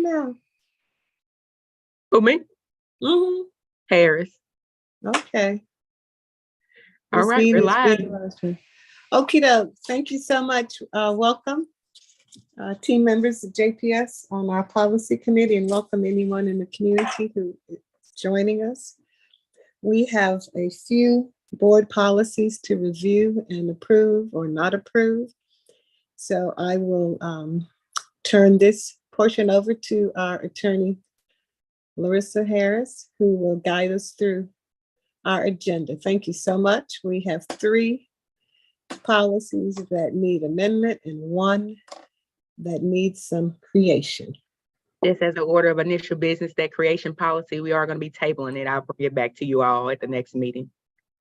now? Who, me? Mm-hmm. Harris. Okay. All right, we're live. Okie doke. Thank you so much. Welcome, team members of JPS on our policy committee, and welcome anyone in the community who is joining us. We have a few board policies to review and approve or not approve. So I will turn this portion over to our attorney, Larissa Harris, who will guide us through our agenda. Thank you so much. We have 3 policies that need amendment and 1 that needs some creation. Just as an order of initial business, that creation policy, we are going to be tabling it. I'll bring it back to you all at the next meeting.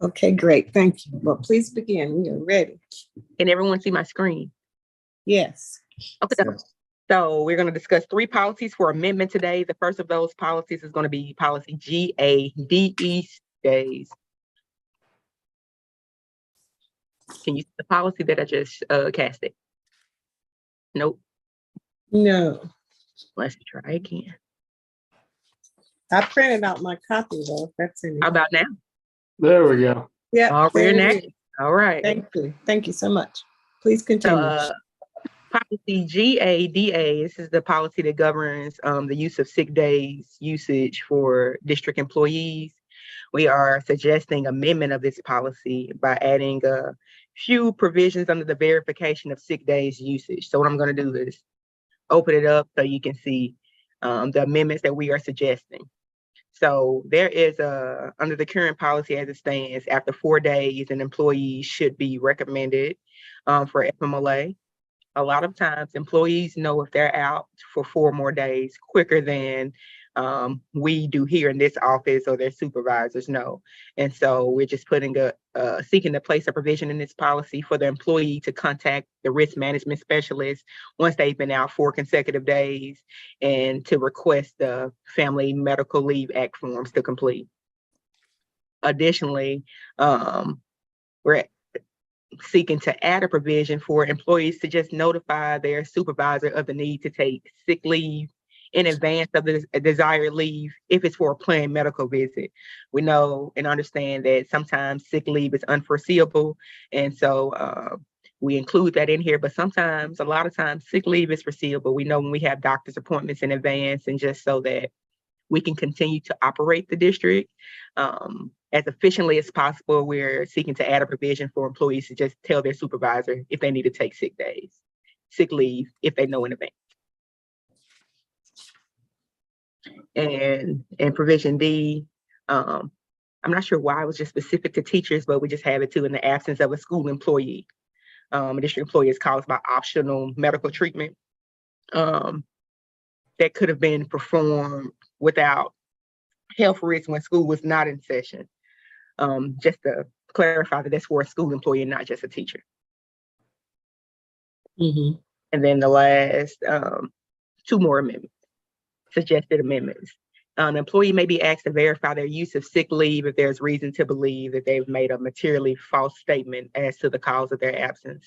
Okay, great. Thank you. Well, please begin. We are ready. Can everyone see my screen? Yes. Okay. So we're going to discuss 3 policies for amendment today. The first of those policies is going to be policy GADE days. Can you see the policy that I just casted? Nope. No. Let's try again. I printed out my copy though, if that's any. How about now? There we go. Yeah. All we're next. All right. Thank you. Thank you so much. Please continue. Policy GADA, this is the policy that governs the use of sick days usage for district employees. We are suggesting amendment of this policy by adding a few provisions under the verification of sick days usage. So what I'm going to do is open it up so you can see the amendments that we are suggesting. So there is under the current policy as it stands, after 4 days, an employee should be recommended for FMLA. A lot of times employees know if they're out for 4 more days quicker than we do here in this office, or their supervisors know. And so we're just seeking to place a provision in this policy for the employee to contact the risk management specialist once they've been out 4 consecutive days, and to request the Family Medical Leave Act forms to complete. Additionally, we're seeking to add a provision for employees to just notify their supervisor of the need to take sick leave in advance of the desired leave if it's for a planned medical visit. We know and understand that sometimes sick leave is unforeseeable, and so we include that in here, but sometimes, a lot of times, sick leave is foreseeable. We know when we have doctor's appointments in advance, and just so that we can continue to operate the district as efficiently as possible, we're seeking to add a provision for employees to just tell their supervisor if they need to take sick leave, if they know in advance. And provision D, I'm not sure why it was just specific to teachers, but we just have it too, in the absence of a school employee. A district employee is caused by optional medical treatment that could have been performed without health risk when school was not in session. Just to clarify that that's for a school employee and not just a teacher. Mm-hmm. And then the last 2 more amendments, suggested amendments. An employee may be asked to verify their use of sick leave if there's reason to believe that they've made a materially false statement as to the cause of their absence.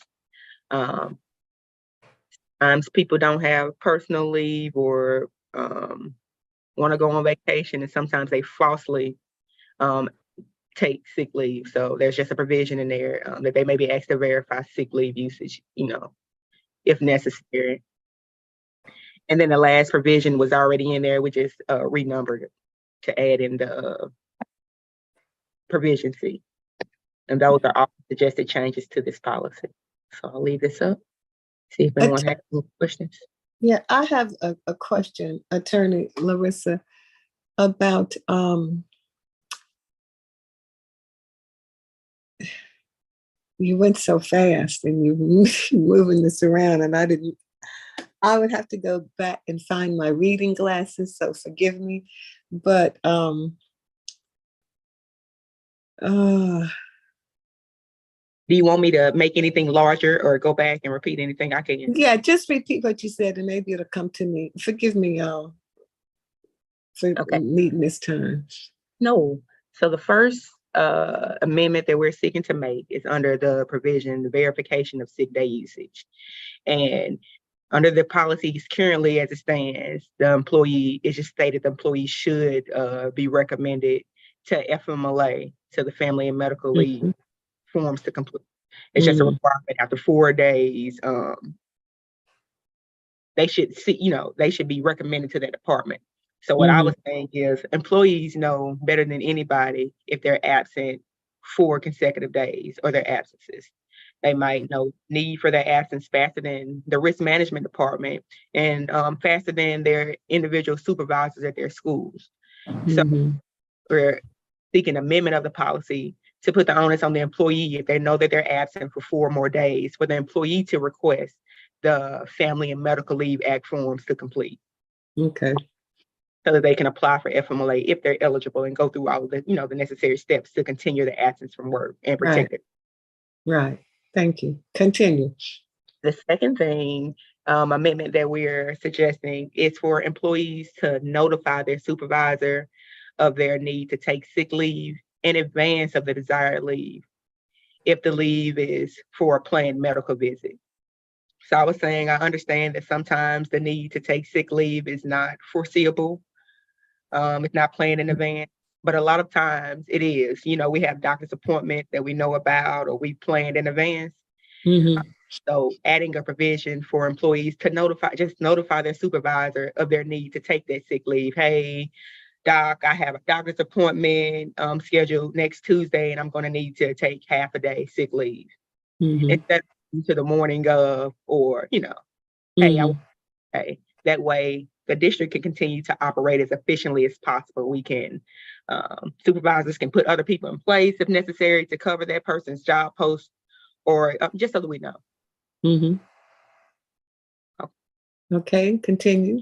Sometimes people don't have personal leave or want to go on vacation, and sometimes they falsely take sick leave. So there's just a provision in there that they may be asked to verify sick leave usage, if necessary. And then the last provision was already in there. We just renumbered it to add in the provision C. And those are all suggested changes to this policy. So I'll leave this up. See if anyone has any questions. Yeah, I have a question, Attorney Larissa, about you went so fast and you moving this around, and I would have to go back and find my reading glasses, so forgive me. But do you want me to make anything larger or go back and repeat anything? I can. Yeah, just repeat what you said and maybe it'll come to me. Forgive me, y'all, for meeting this time. No. So the first amendment that we're seeking to make is under the provision, the verification of sick day usage. And Under the policies currently as it stands, it's just stated the employee should be recommended to FMLA, to the Family and Medical Leave Mhm. forms to complete. It's just a requirement after 4 days. They should they should be recommended to that department. So what I was saying is employees know better than anybody if they're absent 4 consecutive days or their absences. They might know need for their absence faster than the risk management department and faster than their individual supervisors at their schools. So we're seeking amendment of the policy to put the onus on the employee if they know that they're absent for 4 more days, for the employee to request the Family and Medical Leave Act forms to complete. Okay. So that they can apply for FMLA if they're eligible and go through all of the, the necessary steps to continue the absence from work and protect it. Right. Thank you. Continue. The second thing, amendment that we're suggesting is for employees to notify their supervisor of their need to take sick leave in advance of the desired leave, if the leave is for a planned medical visit. So I was saying, I understand that sometimes the need to take sick leave is not foreseeable. It's not planned in advance, but a lot of times it is. We have doctor's appointment that we know about or we planned in advance. So adding a provision for employees to notify their supervisor of their need to take that sick leave. Hey, doc, I have a doctor's appointment scheduled next Tuesday, and I'm going to need to take half a day sick leave. Instead of to the morning of, or, hey, that way the district can continue to operate as efficiently as possible. We can, supervisors can put other people in place if necessary to cover that person's job post, or just so that we know. Okay, continue.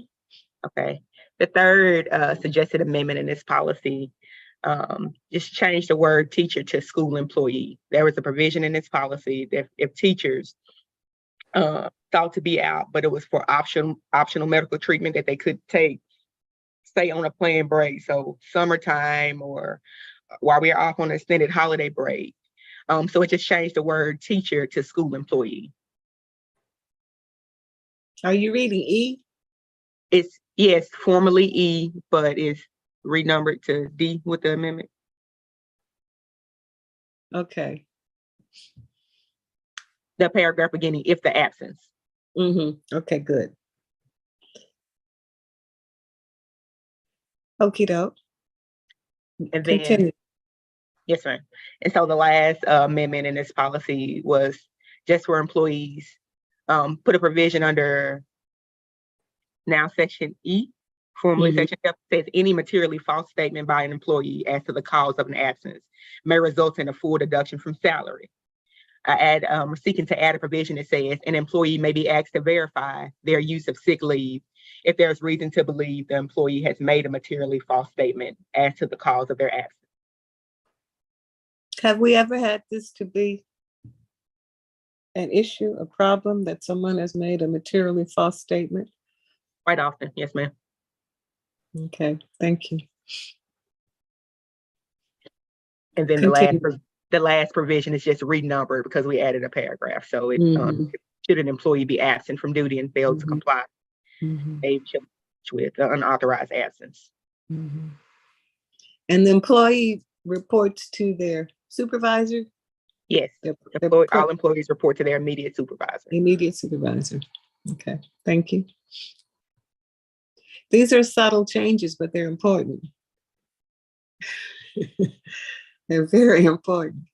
Okay. The third suggested amendment in this policy, just change the word teacher to school employee. There was a provision in this policy that if teachers thought to be out, but it was for optional medical treatment that they could take, say on a planned break, so summertime or while we're off on an extended holiday break. So it just changed the word teacher to school employee. Are you reading E? It's, yes, formerly E, but it's renumbered to D with the amendment. Okay. The paragraph beginning, if the absence. Okay, good. Okie doke. And then, Continue. yes, ma'am. And so the last amendment in this policy was just for employees, put a provision under now section E, formerly section F, says any materially false statement by an employee as to the cause of an absence may result in a full deduction from salary. Seeking to add a provision that says an employee may be asked to verify their use of sick leave if there's reason to believe the employee has made a materially false statement as to the cause of their absence. Have we ever had this to be an issue, a problem that someone has made a materially false statement? Quite often, yes, ma'am. Okay, thank you. And then Continue. the last provision is just renumbered because we added a paragraph. So it should an employee be absent from duty and fail to comply, they should with unauthorized absence. And the employee reports to their supervisor? Yes, all employees report to their immediate supervisor. Immediate supervisor. Okay, thank you. These are subtle changes, but they're important. They're very important.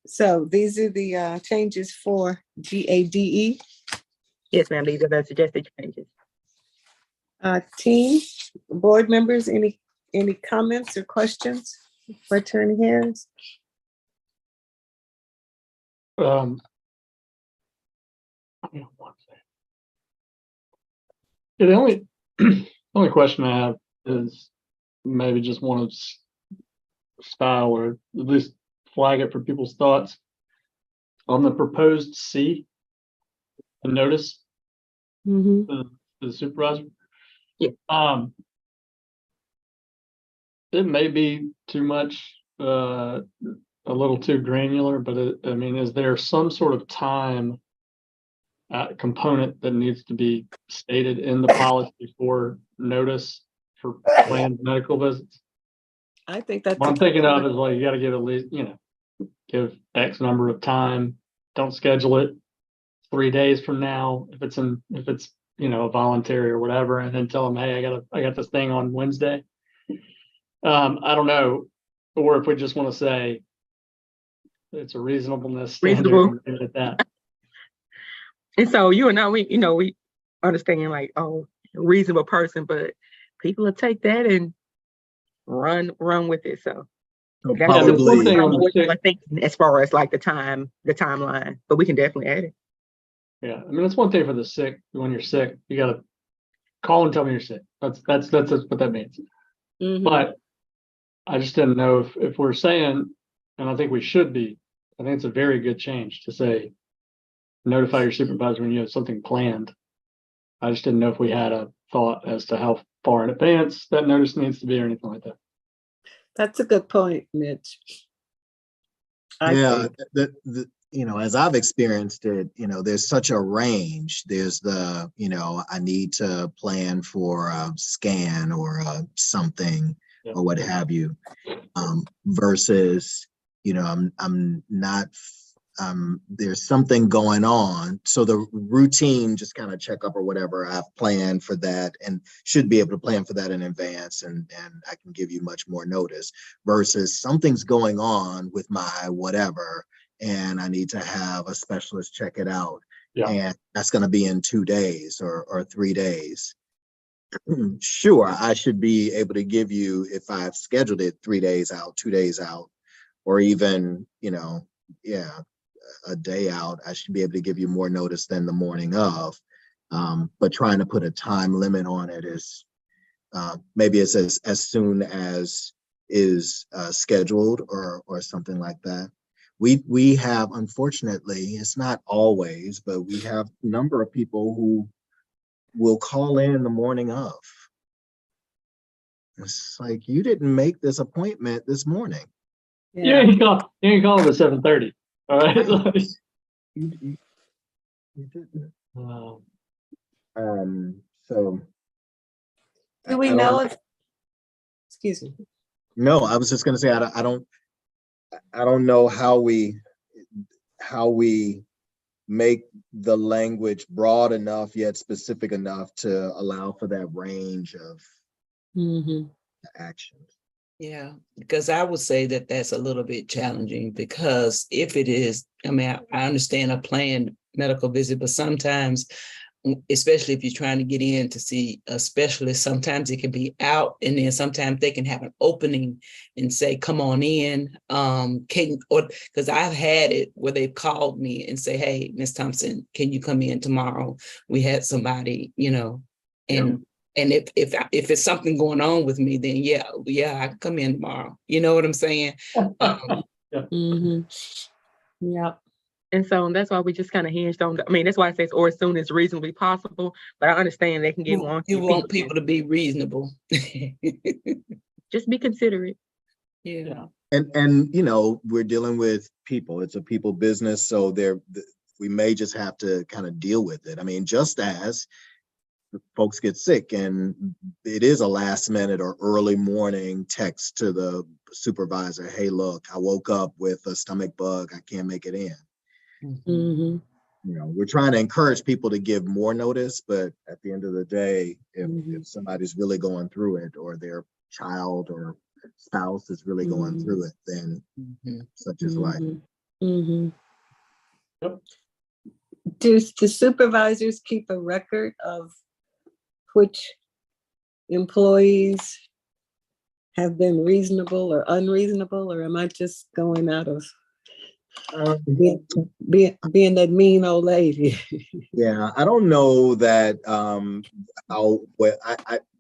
So these are the changes for GADE. Yes, ma'am, these are the suggested changes. Team, board members, any comments or questions for Attorney Harris? The only question I have is maybe just one of style, or at least flag it for people's thoughts on the proposed C, the notice, the supervisor. Yeah. It may be too much, a little too granular, but I mean, is there some sort of time component that needs to be stated in the policy for notice for planned medical visits? I think that's. What I'm thinking of is like, you gotta give at least, give X number of time, don't schedule it 3 days from now, if it's a voluntary or whatever, and then tell them, hey, I got this thing on Wednesday. I don't know, or if we just want to say it's a reasonableness standard Reasonable. and things like that. And so you and I, we understand like, oh, reasonable person, but people will take that and run with it. So So that's Yeah, there's one thing on the what sick. I think as far as like the timeline, but we can definitely add it. Yeah, I mean, it's one thing for the sick. When you're sick, you gotta call and tell me you're sick. That's what that means. Mhm. But I just didn't know if we're saying, and I think we should be, I think it's a very good change to say, notify your supervisor when you have something planned. I just didn't know if we had a thought as to how far in advance that notice needs to be or anything like that. That's a good point, Mitch. I Yeah, think. as I've experienced it, there's such a range. There's I need to plan for a scan or something Yeah. or what have you, versus, I'm not, there's something going on. So the routine, just kind of check up or whatever, I've planned for that and should be able to plan for that in advance. And I can give you much more notice versus something's going on with my whatever, and I need to have a specialist check it out. Yeah. And that's going to be in 2 days or 3 days. Sure, I should be able to give you, if I've scheduled it 3 days out, 2 days out, or even, a day out, I should be able to give you more notice than the morning of. But trying to put a time limit on it is, maybe it's as soon as is scheduled or something like that. We have, unfortunately, it's not always, but we have a number of people who will call in the morning of. It's like, you didn't make this appointment this morning. Yeah, you ain't call at 7:30. All right. You didn't. So Do we I don't- know if, excuse me. No, I was just going to say, I don't know how we make the language broad enough yet specific enough to allow for that range of Mhm. actions. Yeah, because I would say that that's a little bit challenging because if it is, I understand a planned medical visit, but sometimes, especially if you're trying to get in to see a specialist, sometimes it can be out and then sometimes they can have an opening and say, come on in. Because I've had it where they've called me and say, hey, Ms. Thompson, can you come in tomorrow? We had somebody, and if it's something going on with me, then yeah, I can come in tomorrow. You know what I'm saying? Mhm. Yeah. And so that's why we just kind of hinged on, that's why it says, or as soon as reasonably possible, but I understand they can get wonky. You want people to be reasonable. Just be considerate. Yeah. And we're dealing with people. It's a people business, so we may just have to kind of deal with it. Just as folks get sick and it is a last minute or early morning text to the supervisor, hey, look, I woke up with a stomach bug, I can't make it in. Mm-hmm. We're trying to encourage people to give more notice, but at the end of the day, if somebody's really going through it, or their child or spouse is really going through it, then such is life. Mm-hmm. Yep. Do the supervisors keep a record of which employees have been reasonable or unreasonable, or am I just going out of being that mean old lady? Yeah, I don't know that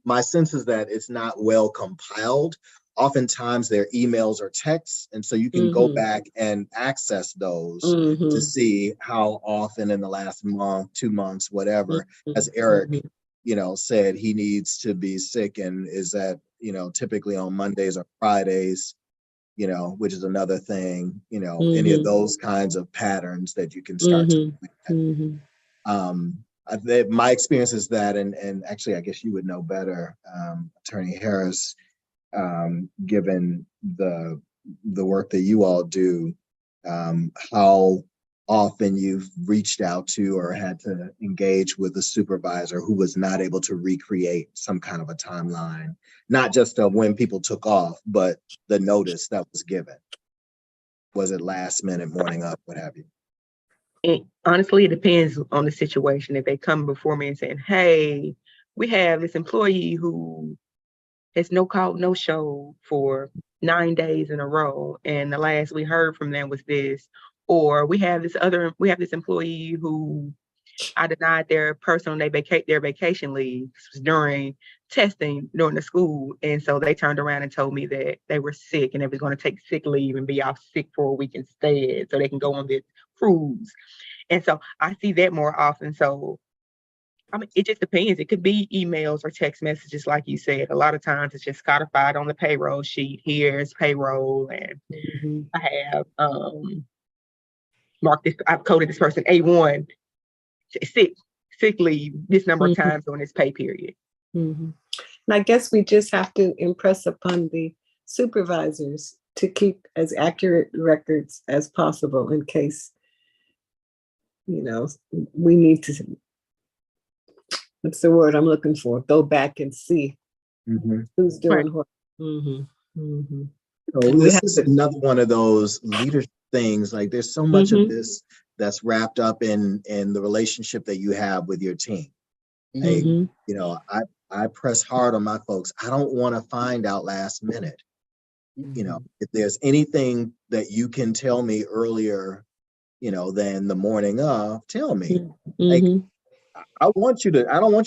my sense is that it's not well compiled. Oftentimes they're emails or texts, and so you can go back and access those to see how often in the last month, 2 months, whatever, as Eric said, he needs to be sick, and is that typically on Mondays or Fridays, which is another thing, any of those kinds of patterns that you can start to look at. My experience is that, and actually, I guess you would know better, Attorney Harris, given the work that you all do, how often you've reached out to or had to engage with a supervisor who was not able to recreate some kind of a timeline, not just of when people took off, but the notice that was given. Was it last minute, morning up, what have you? Honestly, it depends on the situation. If they come before me and saying, hey, we have this employee who has no call, no show for 9 days in a row, and the last we heard from them was this, or we have this employee who I denied their vacation leave during testing during the school. And so they turned around and told me that they were sick and they were going to take sick leave and be off sick for a week instead so they can go on this cruise. And so I see that more often. So I mean, it just depends. It could be emails or text messages, like you said. A lot of times it's just codified on the payroll sheet. Here's payroll, and I have marked this. I've coded this person A1 sick leave this number of times on this pay period. And I guess we just have to impress upon the supervisors to keep as accurate records as possible in case, we need to, what's the word I'm looking for? Go back and see who's doing what. So this is another one of those leadership things. Like there's so much of this that's wrapped up in the relationship that you have with your team. Like, I press hard on my folks. I don't want to find out last minute. If there's anything that you can tell me earlier, than the morning of, tell me. Like, I don't want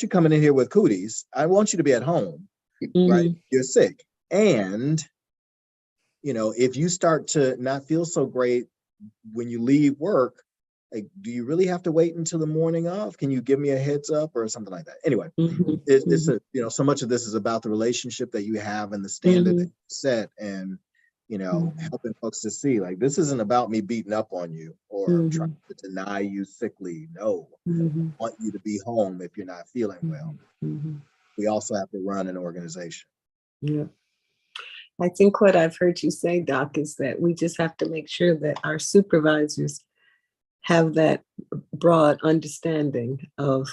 you coming in here with cooties. I want you to be at home, right? You're sick. And, if you start to not feel so great when you leave work, like, do you really have to wait until the morning of? Can you give me a heads up or something like that? Anyway, it's so much of this is about the relationship that you have and the standard that you set, and helping folks to see, like, this isn't about me beating up on you or trying to deny you sick leave. No, I want you to be home if you're not feeling well. We also have to run an organization. Yeah. I think what I've heard you say, Doc, is that we just have to make sure that our supervisors have that broad understanding of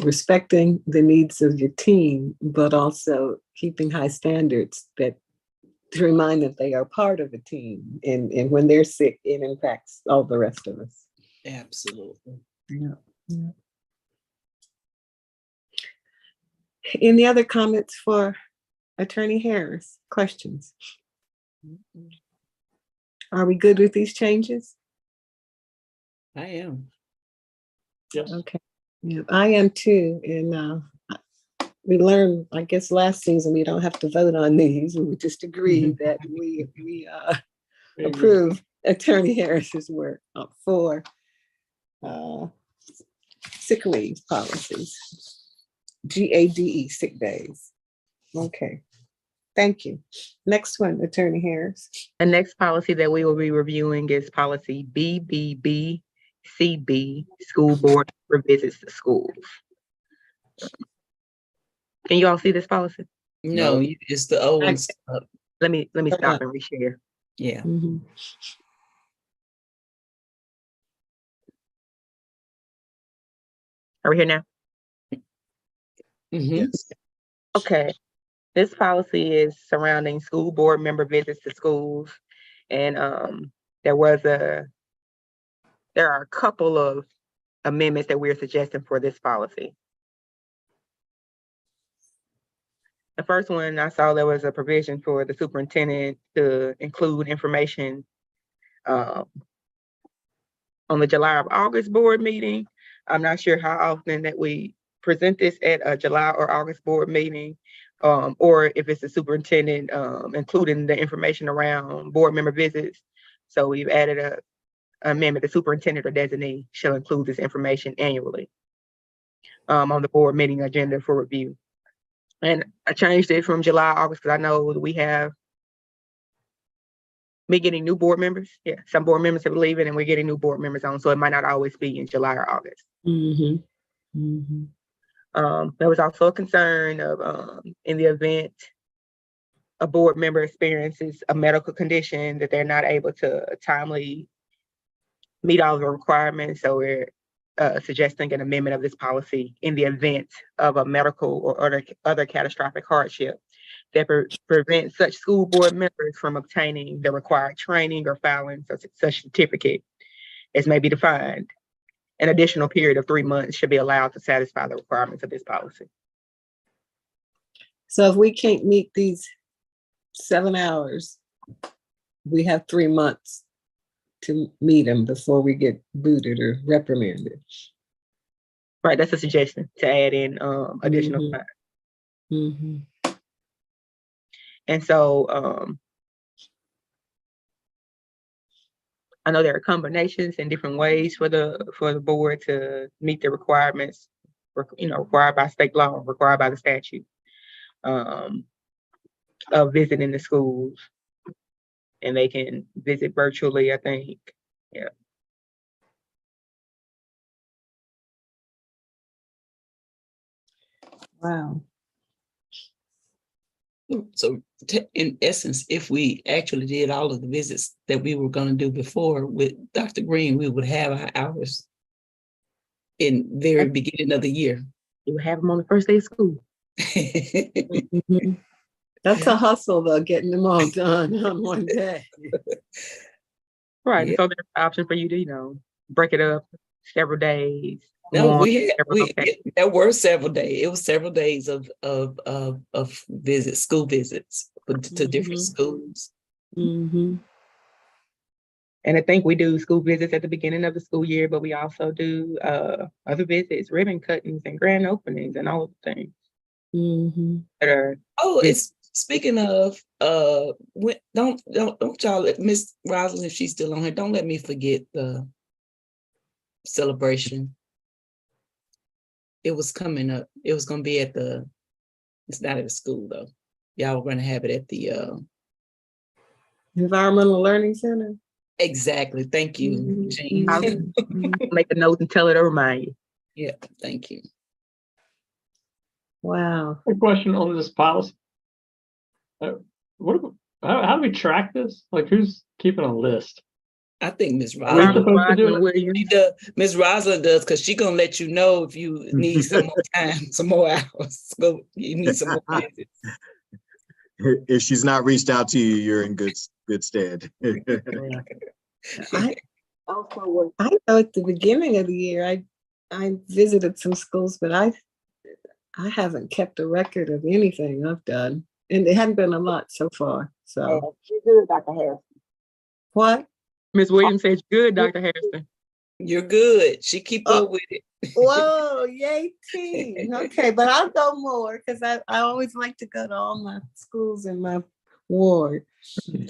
respecting the needs of your team, but also keeping high standards that to remind that they are part of a team. And when they're sick, it impacts all the rest of us. Absolutely. Yeah. Any other comments for Attorney Harris? Questions? Are we good with these changes? I am. Yes. Okay. Yeah, I am too. And we learned, I guess, last season we don't have to vote on these. We just agree that we approve Attorney Harris's work for sick leave policies, GADE, sick days. Okay. Thank you. Next one, Attorney Harris. The next policy that we will be reviewing is policy BBBCB, school board visits to schools. Can you all see this policy? No, it's the old ones. Let me stop and reshare. Yeah. Are we here now? Yes. Okay. This policy is surrounding school board member visits to schools. And there are a couple of amendments that we're suggesting for this policy. The first one, I saw there was a provision for the superintendent to include information on the July or August board meeting. I'm not sure how often that we present this at a July or August board meeting, or if it's the superintendent including the information around board member visits. So we've added an amendment: the superintendent or designee shall include this information annually on the board meeting agenda for review. And I changed it from July, August, because I know we have Me getting new board members. Yeah, some board members are leaving and we're getting new board members on, so it might not always be in July or August. Mhm. Mhm. There was also a concern of in the event a board member experiences a medical condition that they're not able to timely meet all the requirements. So we're suggesting an amendment of this policy in the event of a medical or other catastrophic hardship that prevents such school board members from obtaining the required training or filing such certificate as may be defined. An additional period of 3 months should be allowed to satisfy the requirements of this policy. So if we can't meet these 7 hours, we have 3 months to meet them before we get booted or reprimanded. Right, that's a suggestion to add in additional Mhm. time. Mhm. And so I know there are combinations and different ways for the board to meet the requirements, required by state law, required by the statute, of visiting the schools. And they can visit virtually, I think. Yeah. Wow. So in essence, if we actually did all of the visits that we were going to do before with Dr. Green, we would have our hours in very beginning of the year. You would have them on the first day of school. Mhm. That's a hustle though, getting them all done on one day. Right. Yeah. So there's an option for you to, break it up several days. No, one, we had several locations. there were several days. It was several days of visits, school visits to different Mhm. schools. Mhm. And I think we do school visits at the beginning of the school year, but we also do other visits, ribbon cuttings and grand openings and all of the things Mhm. that are. Oh, it's speaking of don't y'all let Miss Rosalind, if she's still on here, don't let me forget the celebration. It was coming up. It was gonna be it's not at the school though. Y'all were gonna have it at the Environmental Learning Center. exactly. Thank you, Mhm. Jean. Mhm. Make a note and tell her to remind you. Yeah, thank you. Wow. A question on this policy. How do we track this? Like, who's keeping a list? I think Miss Are we Rosalind, supposed to do Rosalind it? Williams. Miss Rosalind does, because she's gonna let you know if you need some more time, some more hours. Go, you need some more visits. If she's not reached out to you, you're in good stead. I know at the beginning of the year, I visited some schools, but I haven't kept a record of anything I've done, and it hadn't been a lot so far. So You're good, Dr. Harrison. what? Ms. Williams says, good, Dr. Harrison. You're good. She keep up with it. Whoa, yay team. Okay, but I'll go more because I always like to go to all my schools in my ward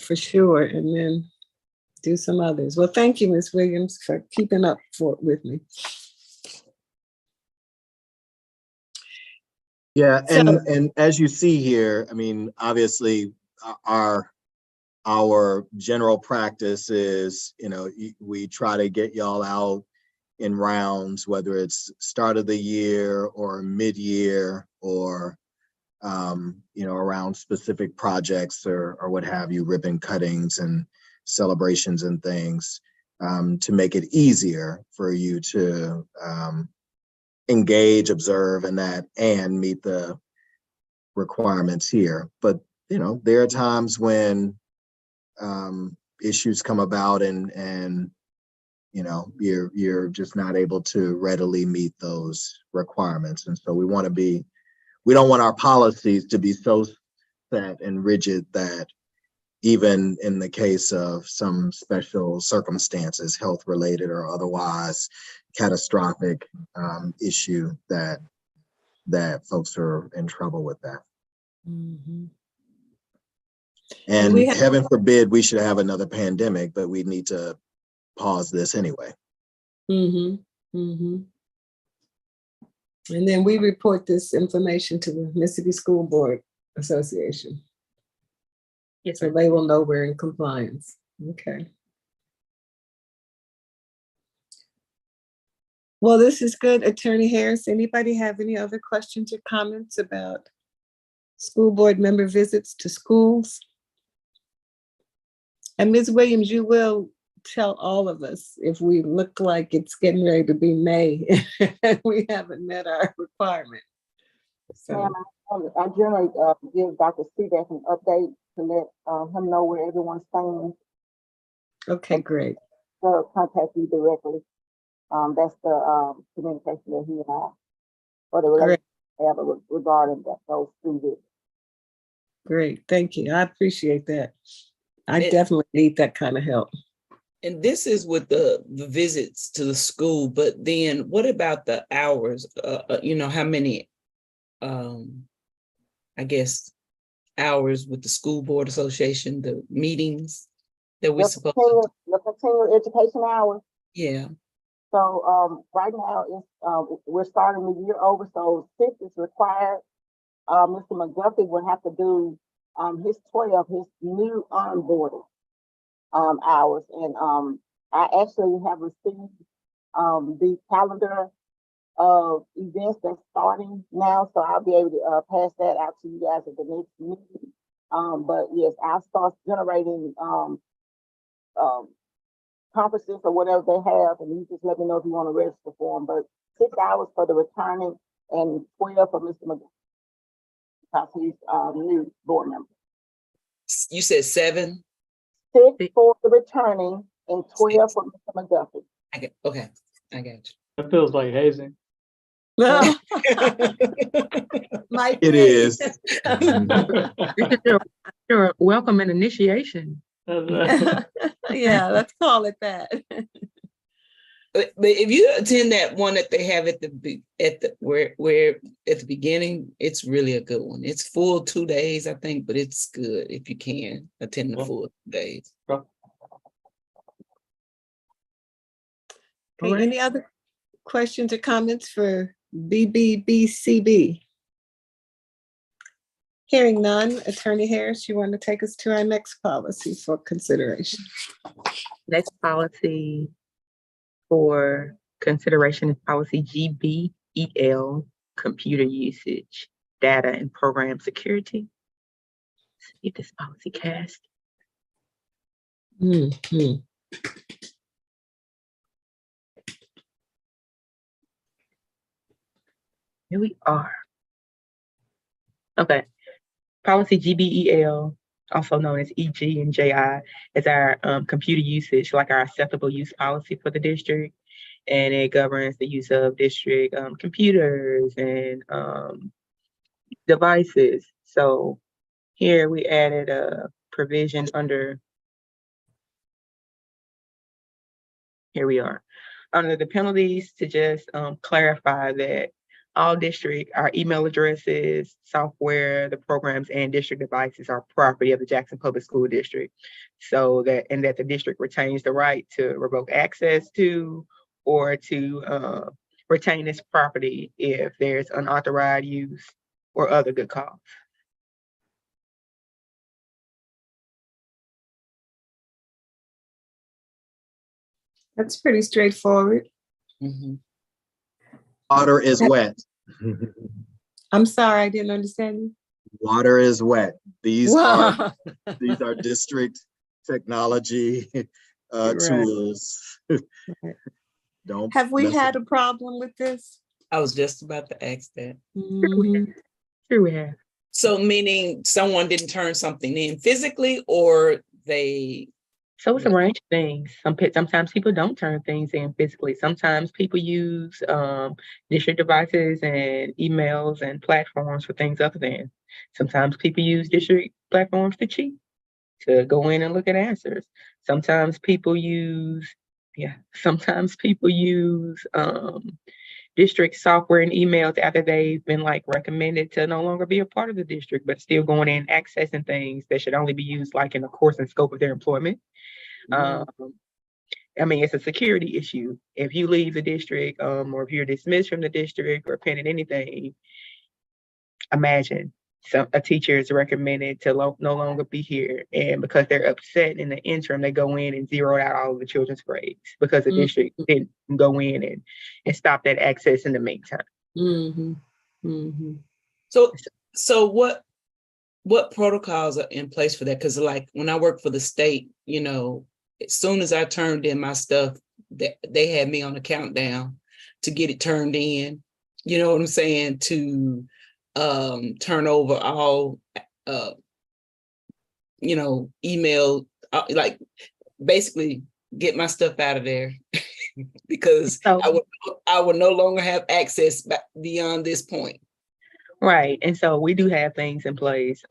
for sure, and then do some others. Well, thank you, Ms. Williams, for keeping up with me. Yeah, So- and as you see here, I mean, obviously, our general practice is, we try to get y'all out in rounds, whether it's start of the year or mid-year or, around specific projects or what have you, ribbon cuttings and celebrations and things, to make it easier for you to engage, observe, and meet the requirements here. But, there are times when issues come about and you're just not able to readily meet those requirements. And so we don't want our policies to be so set and rigid that even in the case of some special circumstances, health related or otherwise catastrophic issue, that folks are in trouble with that. Mhm. And we have- heaven forbid we should have another pandemic, but we need to pause this anyway. Mhm. Mhm. And then we report this information to the Mississippi School Board Association, Yes, so sir. they will know we're in compliance. Okay. Well, this is good. Attorney Harris, anybody have any other questions or comments about school board member visits to schools? And Ms. Williams, you will tell all of us if we look like it's getting ready to be May and we haven't met our requirement. So, Ma'am, I generally give Dr. Seebeck an update to let him know where everyone's standing. okay, great. So contact you directly. That's the communication that he and I, or the relationship have regarding those two visits. Great, thank you. I appreciate that. I It- definitely need that kind of help. And this is with the visits to the school, but then what about the hours? How many, I guess, hours with the school board association, the meetings that we're supposed to, The continuing education hours. yeah. So right now it's we're starting the year over, so 6 is required. Mr. McGuffey will have to do his 12, his new onboarding hours. And I actually have received the calendar of events that's starting now, so I'll be able to pass that out to you guys at the next meeting. But yes, I'll start generating conferences or whatever they have, and you just let me know if you want to register for them. But 6 hours for the returning and 12 for Mr. McGuffey, because he's new board member. You said 7? 6 for the returning and 12 for Mr. McGuffey. Okay, I got That feels like hazing. Might It be. is. This is your welcome and initiation. Yeah, let's call it that. But if you attend that one that they have at the beginning, it's really a good one. It's full 2 days, I think, but it's good if you can attend the full 2 days. Okay, any other questions or comments for BBBCB? Hearing none, Attorney Harris, you want to take us to our next policy for consideration? Next policy for consideration is policy GBEL, computer usage, data and program security. Let's see if this policy cast. Mhm. Here we are. Okay. Policy GBEL, also known as EG and JI, is our computer usage, like our acceptable use policy for the district. And it governs the use of district computers and devices. So here we added a provision under, here we are, under the penalties to just clarify that all district, our email addresses, software, the programs, and district devices are property of the Jackson Public School District. So that, and that the district retains the right to revoke access to or to retain its property if there's unauthorized use or other good cause. That's pretty straightforward. Mhm. Water is wet. I'm sorry, I didn't understand you. Water is wet. These Wow. are district technology Right. tools. Right. Don't Have we mess with- had a problem with this? I was just about to ask that. Mhm. Sure we have. So meaning someone didn't turn something in physically, or they, So it's a range of things. Sometimes people don't turn things in physically. Sometimes people use district devices and emails and platforms for things other than. Sometimes people use district platforms to cheat, to go in and look at answers. Sometimes people use, district software and emails after they've been like recommended to no longer be a part of the district, but still going in accessing things that should only be used like in the course and scope of their employment. I mean, it's a security issue. If you leave the district, or if you're dismissed from the district or pending anything, imagine a teacher is recommended to no longer be here. And because they're upset in the interim, they go in and zero out all of the children's grades because the district didn't go in and stop that access in the meantime. Mhm. Mhm. So what protocols are in place for that? Because like when I worked for the state, you know, as soon as I turned in my stuff, they had me on a countdown to get it turned in. You know what I'm saying? To turn over all you know, email, like basically get my stuff out of there because So- I would no longer have access beyond this point. Right. And so we do have things in place.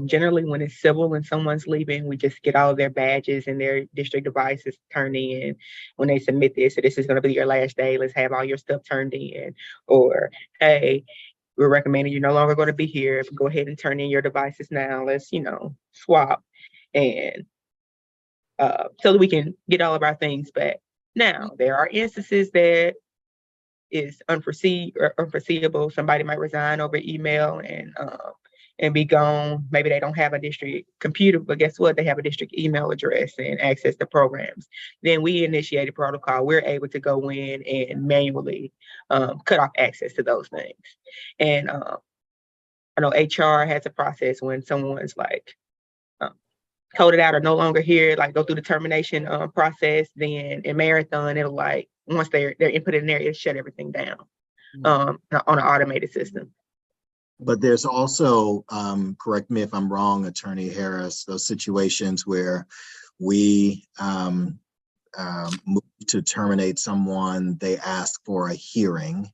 Generally, when it's civil and someone's leaving, we just get all of their badges and their district devices turned in when they submit this. So this is going to be your last day. Let's have all your stuff turned in. Or, hey, we're recommending you're no longer going to be here. Go ahead and turn in your devices now. Let's, swap. And so that we can get all of our things back. Now, there are instances that is unforeseeable. Somebody might resign over email and be gone. Maybe they don't have a district computer, but guess what? They have a district email address and access to programs. Then we initiate a protocol. We're able to go in and manually cut off access to those things. And I know HR has a process when someone's like coded out or no longer here, like go through the termination process. Then in Marathon, it'll like once they're input in there, it'll shut everything down on an automated system. But there's also, correct me if I'm wrong, Attorney Harris, those situations where we move to terminate someone, they ask for a hearing,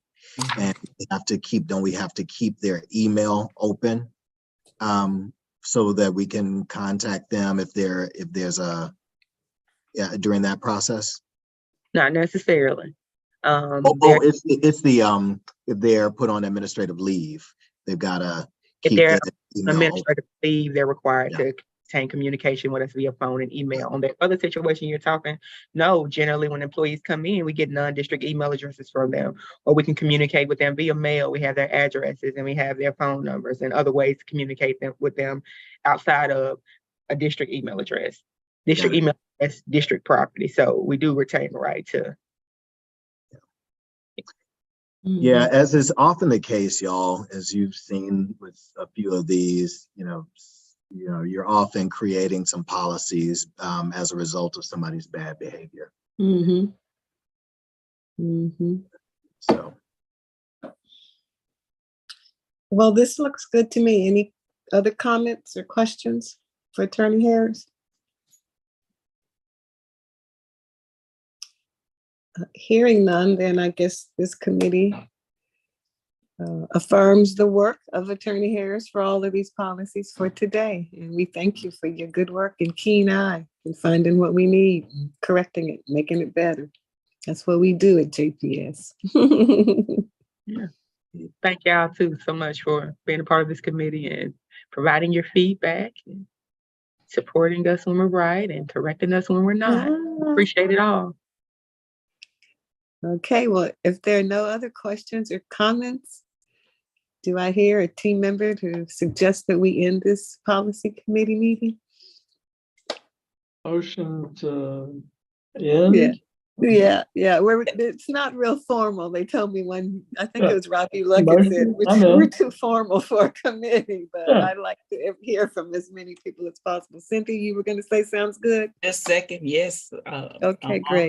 and don't we have to keep their email open so that we can contact them if there's during that process? Not necessarily. It's the if they're put on administrative leave, they've got to keep their the email administrative leave, they're required Yeah. to maintain communication with us via phone and email. On the other situation you're talking, no, generally when employees come in, we get non-district email addresses from them, or we can communicate with them via mail. We have their addresses and we have their phone numbers and other ways to communicate with them outside of a district email address. District email is district property, so we do retain the right to. Yeah, as is often the case, y'all, as you've seen with a few of these, you're often creating some policies as a result of somebody's bad behavior. So, Well, this looks good to me. Any other comments or questions for Attorney Harris? Hearing none, then I guess this committee affirms the work of Attorney Harris for all of these policies for today. And we thank you for your good work and keen eye in finding what we need, and correcting it, making it better. That's what we do at JPS. Yeah. Thank y'all too so much for being a part of this committee and providing your feedback and supporting us when we're right and correcting us when we're not. Appreciate it all. Okay, well, if there are no other questions or comments, do I hear a team member to suggest that we end this policy committee meeting? Motion to end? Yeah. It's not real formal. They told me I think it was Robbie Luckett said, Motion? we're too formal for a committee, but Yeah. I'd like to hear from as many people as possible. Cynthia, you were going to say sounds good? Just second, yes. Okay, great.